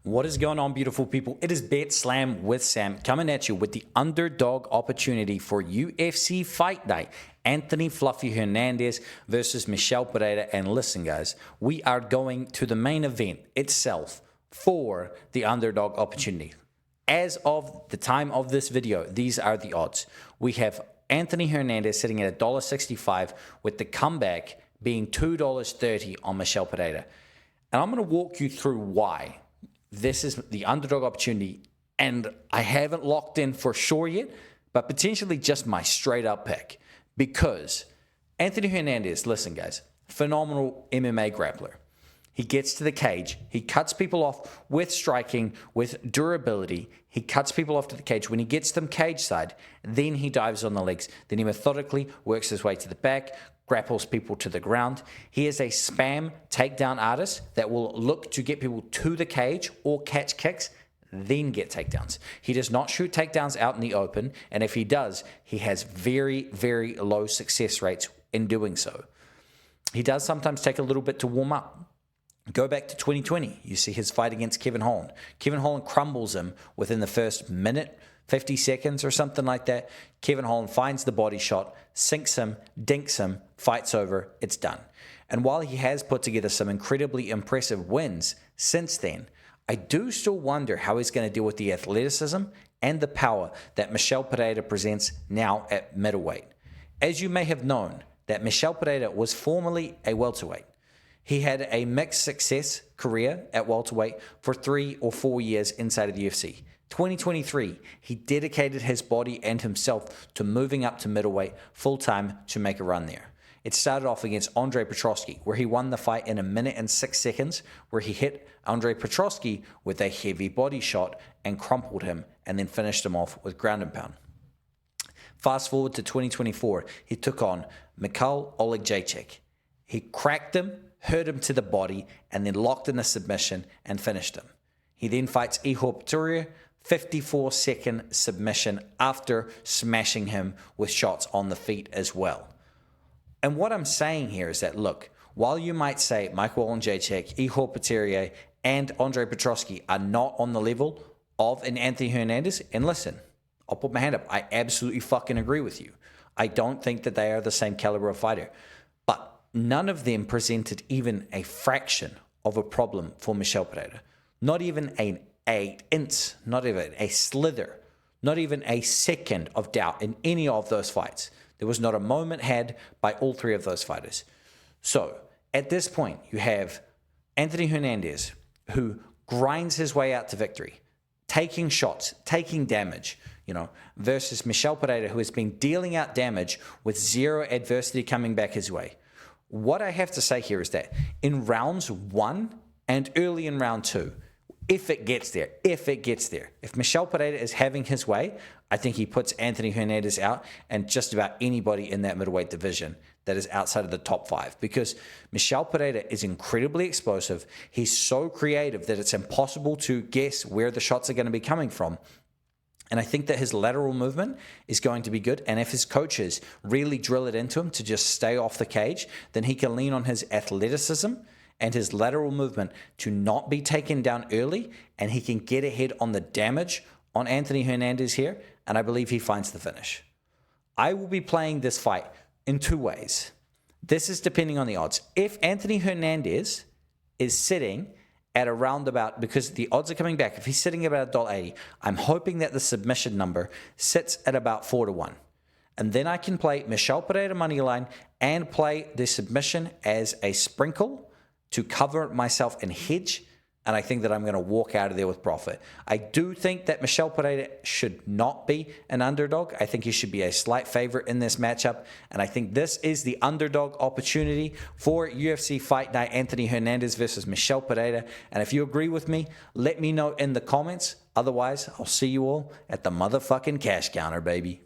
What is going on, beautiful people? It is Bet Slam with Sam coming at you with the underdog opportunity for UFC Fight Night. Anthony Fluffy Hernandez versus Michel Pereira. And listen, guys, we are going to the main event itself for the underdog opportunity. As of the time of this video, these are the odds. We have Anthony Hernandez sitting at $1.65 with the comeback being $2.30 on Michel Pereira. And I'm going to walk you through why this is the underdog opportunity, and I haven't locked in for sure yet, but potentially just my straight up pick. Because Anthony Hernandez, listen guys, phenomenal MMA grappler. He gets to the cage, he cuts people off with striking, with durability. He cuts people off to the cage. When he gets them cage side, then he dives on the legs. Then he methodically works his way to the back, grapples people to the ground. He is a spam takedown artist that will look to get people to the cage or catch kicks, then get takedowns. He does not shoot takedowns out in the open, and if he does, he has very, very low success rates in doing so. He does sometimes take a little bit to warm up. Go back to 2020. You see his fight against Kevin Holland. Kevin Holland crumbles him within the first minute, 50 seconds or something like that. Kevin Holland finds the body shot, sinks him, dinks him, fight's over, it's done. And while he has put together some incredibly impressive wins since then, I do still wonder how he's going to deal with the athleticism and the power that Michel Pereira presents now at middleweight. As you may have known, that Michel Pereira was formerly a welterweight. He had a mixed success career at welterweight for 3 or 4 years inside of the UFC. 2023, he dedicated his body and himself to moving up to middleweight full-time to make a run there. It started off against Andre Petroski, where he won the fight in 1 minute and 6 seconds, where he hit Andre Petroski with a heavy body shot and crumpled him, and then finished him off with ground and pound. Fast forward to 2024, he took on Michel He cracked him, hurt him to the body, and then locked in a submission and finished him. He then fights Pereira, 54-second submission after smashing him with shots on the feet as well. And what I'm saying here is that, look, while you might say Michael Jacek, Pereira, and Andre Petroski are not on the level of an Anthony Hernandez, and listen, I'll put my hand up, I absolutely fucking agree with you. I don't think that they are the same caliber of fighter. But none of them presented even a fraction of a problem for Michel Pereira. Not even an 8-inch, not even a slither, not even a second of doubt in any of those fights. There was not a moment had by all three of those fighters. So, at this point, you have Anthony Hernandez, who grinds his way out to victory, taking shots, taking damage, versus Michel Pereira, who has been dealing out damage with zero adversity coming back his way. What I have to say here is that in rounds 1 and early in round 2, if it gets there, if Michel Pereira is having his way, I think he puts Anthony Hernandez out and just about anybody in that middleweight division that is outside of the top 5, because Michel Pereira is incredibly explosive. He's so creative that it's impossible to guess where the shots are going to be coming from. And I think that his lateral movement is going to be good. And if his coaches really drill it into him to just stay off the cage, then he can lean on his athleticism and his lateral movement to not be taken down early. And he can get ahead on the damage on Anthony Hernandez here. And I believe he finds the finish. I will be playing this fight in 2 ways. This is depending on the odds. If Anthony Hernandez is sitting at around about, because the odds are coming back, if he's sitting at about $1.80, I'm hoping that the submission number sits at about 4-1. And then I can play Michel Pereira moneyline and play the submission as a sprinkle to cover myself and hedge. And I think that I'm going to walk out of there with profit. I do think that Michel Pereira should not be an underdog. I think he should be a slight favorite in this matchup. And I think this is the underdog opportunity for UFC Fight Night, Anthony Hernandez versus Michel Pereira. And if you agree with me, let me know in the comments. Otherwise, I'll see you all at the motherfucking cash counter, baby.